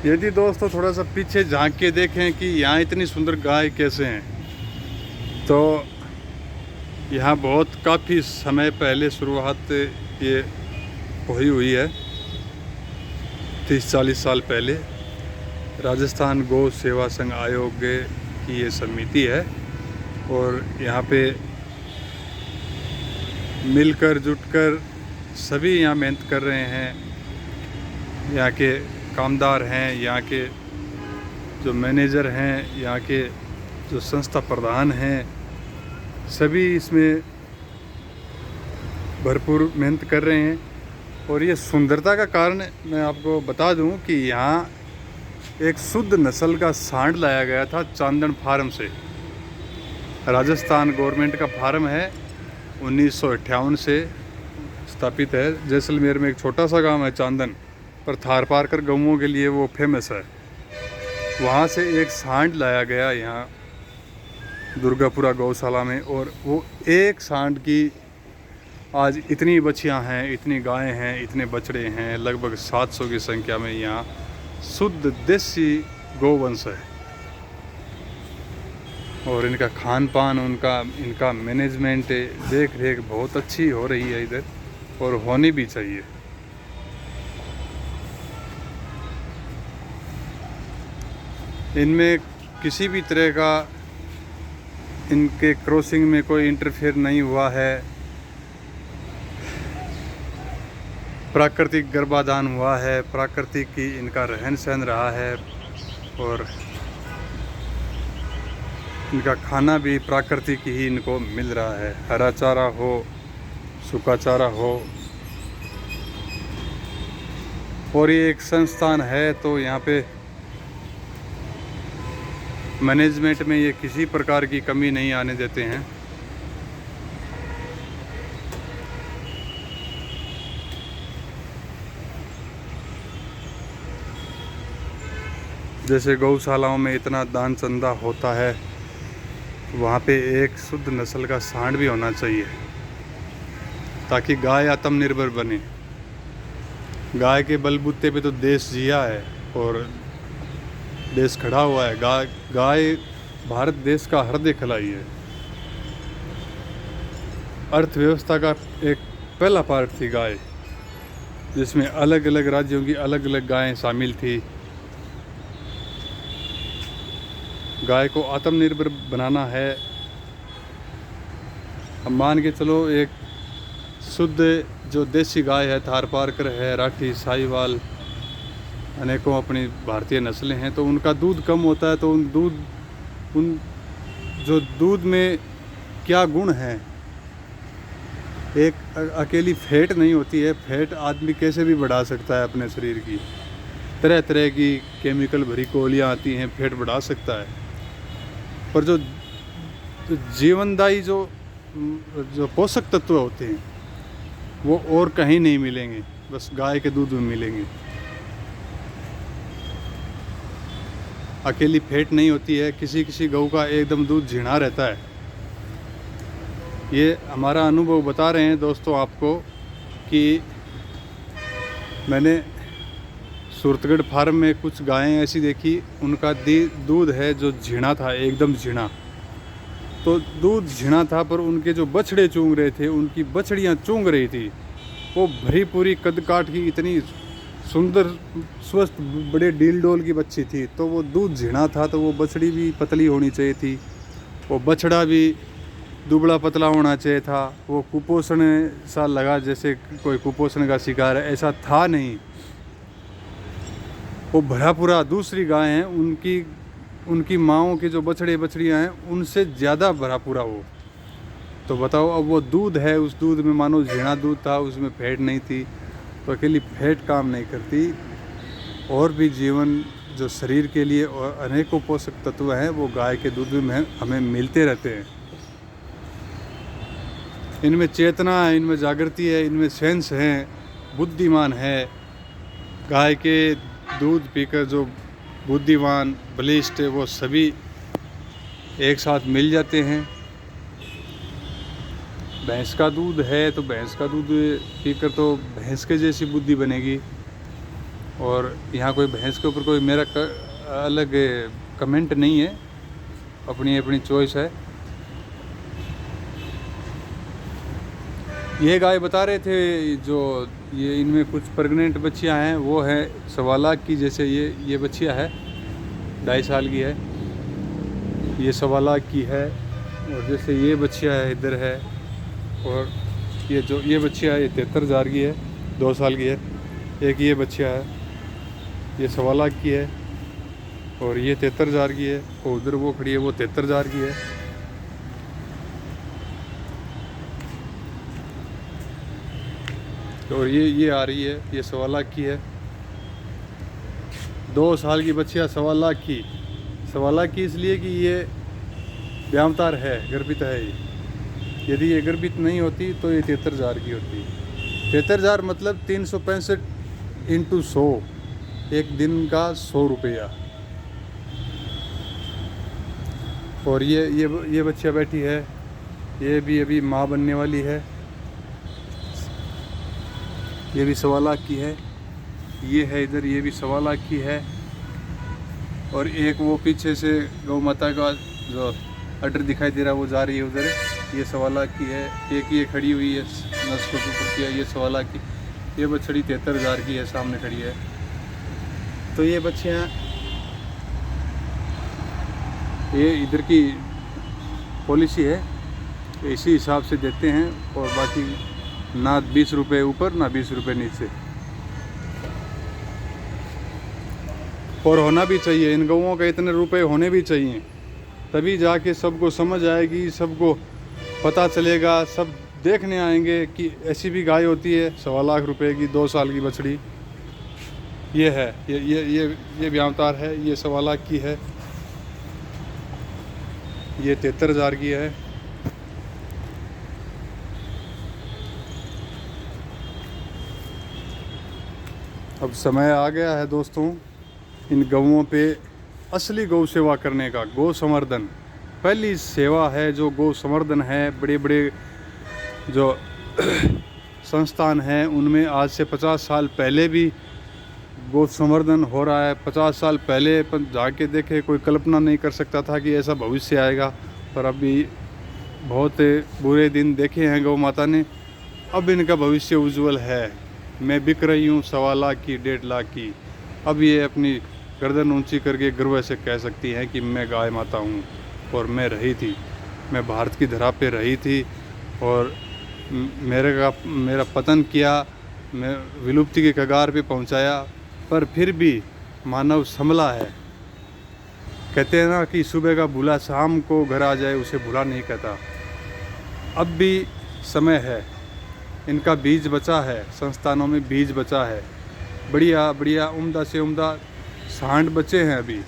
यदि दोस्तों थोड़ा सा पीछे झांक के देखें कि यहाँ इतनी सुंदर गाय कैसे हैं, तो यहाँ बहुत काफ़ी समय पहले शुरुआत ये हुई है। 30-40 साल पहले राजस्थान गौ सेवा संघ आयोग की ये समिति है और यहाँ पे मिलकर जुटकर सभी यहाँ मेहनत कर रहे हैं। यहाँ के कामदार हैं, यहाँ के जो मैनेजर हैं, यहाँ के जो संस्था प्रधान हैं, सभी इसमें भरपूर मेहनत कर रहे हैं। और ये सुंदरता का कारण मैं आपको बता दूं कि यहाँ एक शुद्ध नस्ल का सांड लाया गया था चांदन फार्म से। राजस्थान गवर्नमेंट का फार्म है, 1958 से स्थापित है। जैसलमेर में एक छोटा सा गांव है चांदन, पर थार पारकर गऊओं के लिए वो फेमस है। वहाँ से एक सांड लाया गया यहाँ दुर्गापुरा गौशाला में, और वो एक सांड की आज इतनी बच्चियाँ हैं, इतनी गायें हैं, इतने बछड़े हैं, लगभग 700 की संख्या में यहाँ शुद्ध देसी गौवंश है। और इनका खान पान, इनका मैनेजमेंट, देख रेख बहुत अच्छी हो रही है इधर, और होनी भी चाहिए। इनमें किसी भी तरह का इनके क्रॉसिंग में कोई इंटरफेयर नहीं हुआ है। प्राकृतिक गर्भाधान हुआ है, प्राकृतिक ही इनका रहन सहन रहा है, और इनका खाना भी प्राकृतिक ही इनको मिल रहा है। हरा चारा हो, सूखा चारा हो। और ये एक संस्थान है, तो यहाँ पे मैनेजमेंट में ये किसी प्रकार की कमी नहीं आने देते हैं। जैसे गौशालाओं में इतना दान चंदा होता है, वहाँ पे एक शुद्ध नस्ल का सांड भी होना चाहिए, ताकि गाय आत्मनिर्भर बने। गाय के बलबूते पे तो देश जिया है और देश खड़ा हुआ है। गाय भारत देश का हृदय खलाई है। अर्थव्यवस्था का एक पहला पार्ट थी गाय, जिसमें अलग अलग राज्यों की अलग अलग गायें शामिल थी। गाय को आत्मनिर्भर बनाना है। अब मान के चलो, एक शुद्ध जो देसी गाय है, थार पारकर है, राठी, साहिवाल, अनेकों अपनी भारतीय नस्लें हैं, तो उनका दूध कम होता है। तो उन जो दूध में क्या गुण हैं, एक अकेली फैट नहीं होती है। फैट आदमी कैसे भी बढ़ा सकता है अपने शरीर की, तरह तरह की केमिकल भरी गोलियां आती हैं, फैट बढ़ा सकता है। पर जो जीवनदायी जो पोषक तत्व होते हैं, वो और कहीं नहीं मिलेंगे, बस गाय के दूध में मिलेंगे। अकेली फैट नहीं होती है। किसी किसी गऊ का एकदम दूध झीणा रहता है। ये हमारा अनुभव बता रहे हैं दोस्तों आपको, कि मैंने सूरतगढ़ फार्म में कुछ गायें ऐसी देखी, उनका दूध है जो झीणा था, एकदम झीणा। तो दूध झीणा था, पर उनके जो बछड़े चूंग रहे थे, उनकी बछड़ियाँ चूंग रही थी। वो भरी पूरी कद काठ की, इतनी सुंदर स्वस्थ बड़े डील डोल की बच्ची थी। तो वो दूध झीणा था, तो वो बछड़ी भी पतली होनी चाहिए थी, वो बछड़ा भी दुबला पतला होना चाहिए था। वो कुपोषण सा लगा, जैसे कोई कुपोषण का शिकार है, ऐसा था नहीं। वो भरा पूरा। दूसरी गाय हैं, उनकी माँओं के जो बछड़े बछड़ियाँ हैं, उनसे ज़्यादा भरा पूरा वो। तो बताओ, अब वो दूध है, उस दूध में मानो झीणा दूध था, उसमें फैट नहीं थी। तो अकेली फैट काम नहीं करती, और भी जीवन जो शरीर के लिए और अनेकों पोषक तत्व हैं, वो गाय के दूध में हमें मिलते रहते हैं। इनमें चेतना है, इनमें जागृति है, इनमें सेंस है, बुद्धिमान है। गाय के दूध पीकर जो बुद्धिमान, बलिष्ठ, वो सभी एक साथ मिल जाते हैं। भैंस का दूध है, तो भैंस का दूध पीकर तो भैंस के जैसी बुद्धि बनेगी। और यहाँ कोई भैंस के ऊपर कोई मेरा अलग कमेंट नहीं है, अपनी अपनी चॉइस है। ये गाय बता रहे थे जो ये इनमें कुछ प्रेग्नेंट बच्चियां हैं, वो है 1.25 लाख की। जैसे ये बच्चियां है 2.5 साल की है, ये 1.25 लाख की है। और जैसे ये बच्चियां है इधर है, और ये बच्चियां है ये 73,000 की है, 2 साल की है। एक ये बच्चियां है ये 1.25 लाख की है, और ये 73,000 की है। और उधर वो खड़ी है वो 73,000 की है। और ये आ रही है ये 1.25 लाख की है। 2 साल की बच्चियाँ 1.25 लाख की। 1.25 लाख की इसलिए कि ये ब्यामतार है, गर्भित है ये। यदि ये गर्भित नहीं होती तो ये 73,000 की होती। 73,000 मतलब 365 × 100, एक दिन का 100 रुपया। और ये बच्चियाँ बैठी है, ये भी अभी माँ बनने वाली है। ये भी 1.25 लाख की है। ये है इधर, ये भी 1.25 लाख की है। और एक वो पीछे से गौ माता का जो अडर दिखाई दे रहा है वो जा रही है उधर, ये 1.25 लाख की है। एक ये खड़ी हुई है नस के ऊपर की है, ये 1.25 लाख की। ये बछड़ी 73,000 की है, सामने खड़ी है। तो ये बच्चियाँ ये इधर की पॉलिसी है, इसी हिसाब से देते हैं। और बाकी ना 20 रुपये ऊपर ना 20 रुपये नीचे। और होना भी चाहिए, इन गौओं का इतने रुपए होने भी चाहिए, तभी जाके सबको समझ आएगी, सबको पता चलेगा, सब देखने आएंगे कि ऐसी भी गाय होती है 1.25 लाख रुपए की 2 साल की बछड़ी। ये है ये ब्यामतार है, ये 1.25 लाख की है। ये 73,000 की है। अब समय आ गया है दोस्तों इन गौओं पे असली गौ सेवा करने का। गौ संवर्धन पहली सेवा है, जो गौ संवर्धन है। बड़े बड़े जो संस्थान हैं उनमें आज से 50 साल पहले भी गौ संवर्धन हो रहा है। 50 साल पहले जाके देखे, कोई कल्पना नहीं कर सकता था कि ऐसा भविष्य आएगा। पर अभी बहुत बुरे दिन देखे हैं गौ माता ने, अब इनका भविष्य उज्जवल है। मैं बिक रही हूँ 1.25 लाख की, 1.5 लाख की। अब ये अपनी गर्दन ऊंची करके गर्व से कह सकती हैं कि मैं गाय माता हूँ। और मैं रही थी, मैं भारत की धरा पे रही थी, और मेरा पतन किया, मैं विलुप्ति के कगार पे पहुँचाया, पर फिर भी मानव संभला है। कहते हैं ना कि सुबह का भूला शाम को घर आ जाए, उसे भूला नहीं कहता। अब भी समय है, इनका बीज बचा है, संस्थानों में बीज बचा है। बढ़िया बढ़िया उम्दा से उम्दा सांड बचे हैं अभी।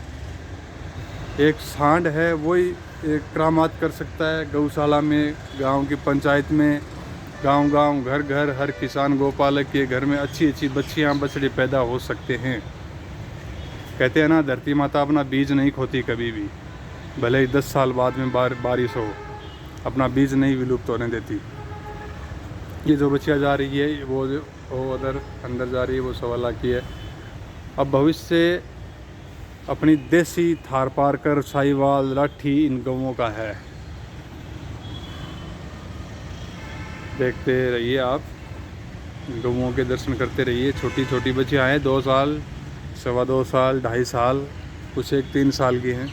एक सांड है वही एक करामात कर सकता है गौशाला में, गांव की पंचायत में, गांव घर घर हर किसान गौपालक के घर में अच्छी अच्छी बच्चियां बछड़े पैदा हो सकते हैं। कहते हैं ना धरती माता अपना बीज नहीं खोती कभी भी, भले ही 10 साल बाद में बारिश हो, अपना बीज नहीं विलुप्त होने देती। ये जो बच्चियाँ जा रही है वो उधर अंदर जा रही है, वो 1.25 लाख की है। अब भविष्य अपनी देसी थारपारकर साहिवाल लाठी इन गौओं का है। देखते रहिए आप, गौओं के दर्शन करते रहिए। छोटी छोटी बच्चियाँ हैं, 2 साल, 2.25 साल, 2.5 साल, कुछ एक 3 साल की हैं।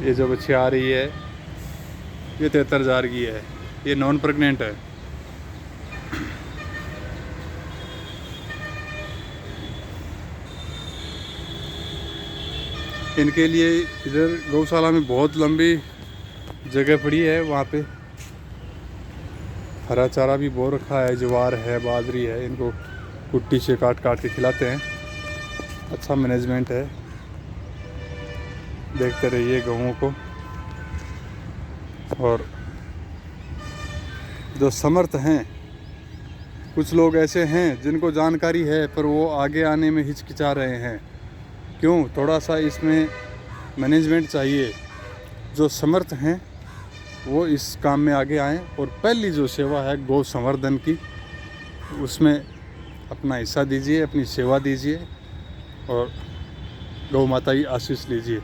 ये जो बच्ची आ रही है ये 73,000 की है, ये नॉन प्रेग्नेंट है। इनके लिए इधर गौशाला में बहुत लंबी जगह पड़ी है, वहाँ पे हरा चारा भी बो रखा है, ज्वार है, बाजरी है। इनको कुट्टी से काट काट के खिलाते हैं। अच्छा मैनेजमेंट है। देखते रहिए गौओं को। और जो समर्थ हैं, कुछ लोग ऐसे हैं जिनको जानकारी है पर वो आगे आने में हिचकिचा रहे हैं। क्यों? थोड़ा सा इसमें मैनेजमेंट चाहिए। जो समर्थ हैं वो इस काम में आगे आएँ और पहली जो सेवा है गौ संवर्धन की, उसमें अपना हिस्सा दीजिए, अपनी सेवा दीजिए और गौ माता की आशीष लीजिए।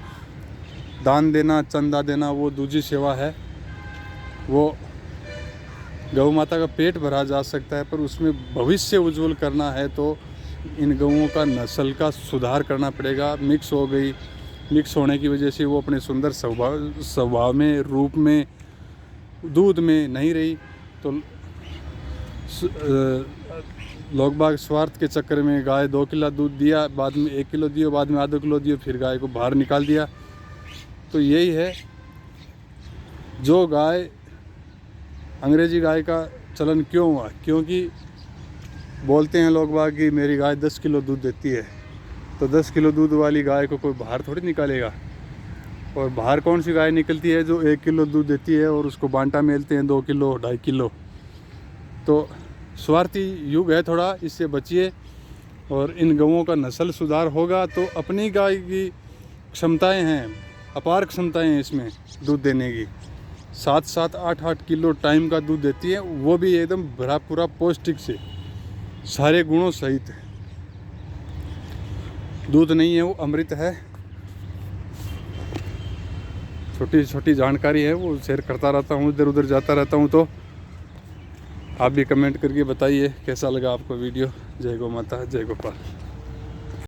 दान देना, चंदा देना वो दूसरी सेवा है। वो गौ माता का पेट भरा जा सकता है, पर उसमें भविष्य उज्जवल करना है तो इन गऊओं का नस्ल का सुधार करना पड़ेगा। मिक्स हो गई, मिक्स होने की वजह से वो अपने सुंदर स्वभाव में, रूप में, दूध में नहीं रही, तो लोग बाग स्वार्थ के चक्कर में गाय 2 किलो दूध दिया, बाद में 1 किलो दियो, बाद में आधा किलो दियो, फिर गाय को बाहर निकाल दिया। तो यही है, जो गाय, अंग्रेजी गाय का चलन क्यों हुआ? क्योंकि बोलते हैं लोग बाग कि मेरी गाय 10 किलो दूध देती है, तो 10 किलो दूध वाली गाय को कोई बाहर थोड़ी निकालेगा। और बाहर कौन सी गाय निकलती है जो 1 किलो दूध देती है और उसको बांटा मेलते हैं 2 किलो 2.5 किलो। तो स्वार्थी युग है थोड़ा, इससे बचिए। और इन गऊओं का नस्ल सुधार होगा तो अपनी गाय की क्षमताएं हैं, अपार क्षमताएं हैं इसमें दूध देने की। 7-7, 8-8 किलो टाइम का दूध देती है, वो भी एकदम भरा पूरा पौष्टिक से, सारे गुणों सहित। दूध नहीं है वो अमृत है। छोटी छोटी जानकारी है वो शेयर करता रहता हूँ, इधर उधर जाता रहता हूँ। तो आप भी कमेंट करके बताइए कैसा लगा आपको वीडियो। जय गौ माता, जय गोपाल।